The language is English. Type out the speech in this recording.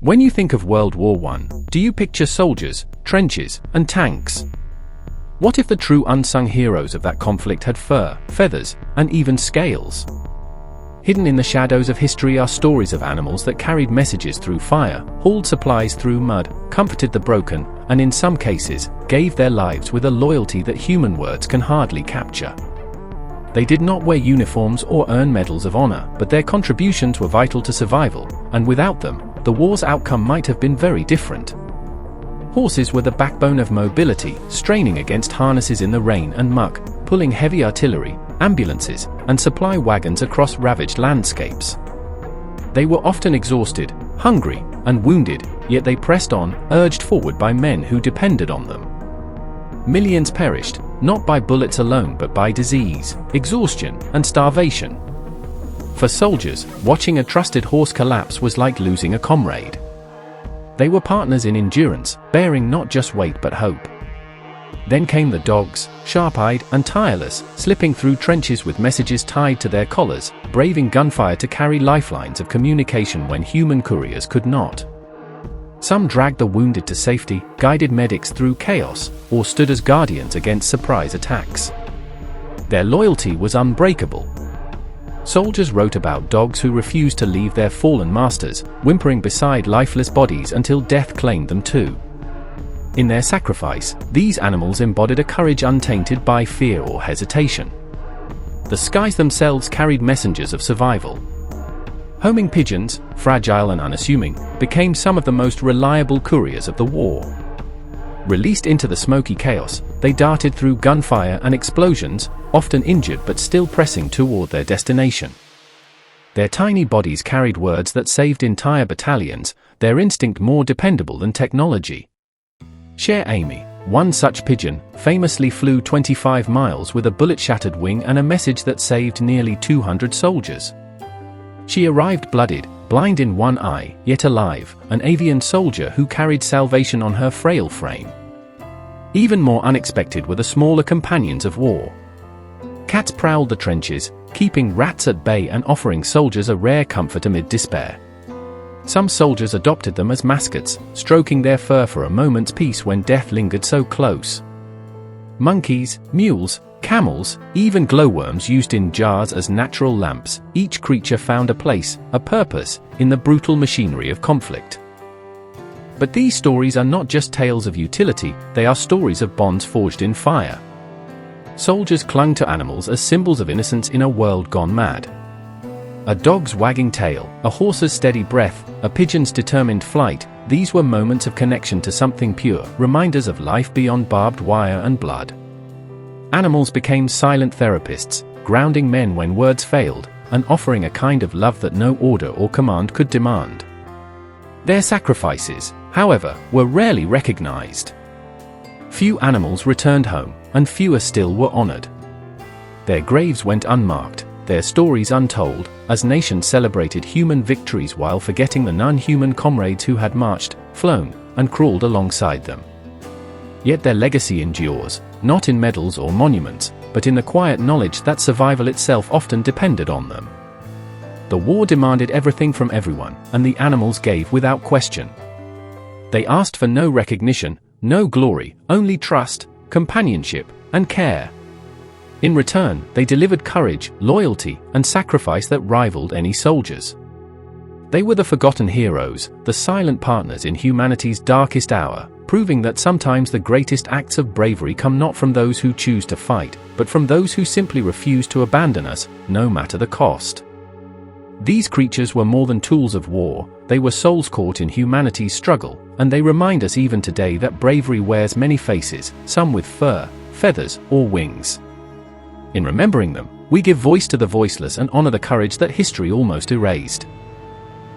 When you think of World War I, do you picture soldiers, trenches, and tanks? What if the true unsung heroes of that conflict had fur, feathers, and even scales? Hidden in the shadows of history are stories of animals that carried messages through fire, hauled supplies through mud, comforted the broken, and in some cases, gave their lives with a loyalty that human words can hardly capture. They did not wear uniforms or earn medals of honor, but their contributions were vital to survival, and without them, the war's outcome might have been very different. Horses were the backbone of mobility, straining against harnesses in the rain and muck, pulling heavy artillery, ambulances, and supply wagons across ravaged landscapes. They were often exhausted, hungry, and wounded, yet they pressed on, urged forward by men who depended on them. Millions perished, not by bullets alone but by disease, exhaustion, and starvation. For soldiers, watching a trusted horse collapse was like losing a comrade. They were partners in endurance, bearing not just weight but hope. Then came the dogs, sharp-eyed and tireless, slipping through trenches with messages tied to their collars, braving gunfire to carry lifelines of communication when human couriers could not. Some dragged the wounded to safety, guided medics through chaos, or stood as guardians against surprise attacks. Their loyalty was unbreakable. Soldiers wrote about dogs who refused to leave their fallen masters, whimpering beside lifeless bodies until death claimed them too. In their sacrifice, these animals embodied a courage untainted by fear or hesitation. The skies themselves carried messengers of survival. Homing pigeons, fragile and unassuming, became some of the most reliable couriers of the war. Released into the smoky chaos, they darted through gunfire and explosions, often injured but still pressing toward their destination. Their tiny bodies carried words that saved entire battalions, their instinct more dependable than technology. Cher Amy, one such pigeon, famously flew 25 miles with a bullet-shattered wing and a message that saved nearly 200 soldiers. She arrived bloodied, blind in one eye, yet alive, an avian soldier who carried salvation on her frail frame. Even more unexpected were the smaller companions of war. Cats prowled the trenches, keeping rats at bay and offering soldiers a rare comfort amid despair. Some soldiers adopted them as mascots, stroking their fur for a moment's peace when death lingered so close. Monkeys, mules, camels, even glowworms used in jars as natural lamps, each creature found a place, a purpose, in the brutal machinery of conflict. But these stories are not just tales of utility, they are stories of bonds forged in fire. Soldiers clung to animals as symbols of innocence in a world gone mad. A dog's wagging tail, a horse's steady breath, a pigeon's determined flight, these were moments of connection to something pure, reminders of life beyond barbed wire and blood. Animals became silent therapists, grounding men when words failed, and offering a kind of love that no order or command could demand. Their sacrifices, however, were rarely recognized. Few animals returned home, and fewer still were honored. Their graves went unmarked, their stories untold, as nations celebrated human victories while forgetting the non-human comrades who had marched, flown, and crawled alongside them. Yet their legacy endures, not in medals or monuments, but in the quiet knowledge that survival itself often depended on them. The war demanded everything from everyone, and the animals gave without question. They asked for no recognition, no glory, only trust, companionship, and care. In return, they delivered courage, loyalty, and sacrifice that rivaled any soldiers. They were the forgotten heroes, the silent partners in humanity's darkest hour, proving that sometimes the greatest acts of bravery come not from those who choose to fight, but from those who simply refuse to abandon us, no matter the cost. These creatures were more than tools of war, they were souls caught in humanity's struggle, and they remind us even today that bravery wears many faces, some with fur, feathers, or wings. In remembering them, we give voice to the voiceless and honor the courage that history almost erased.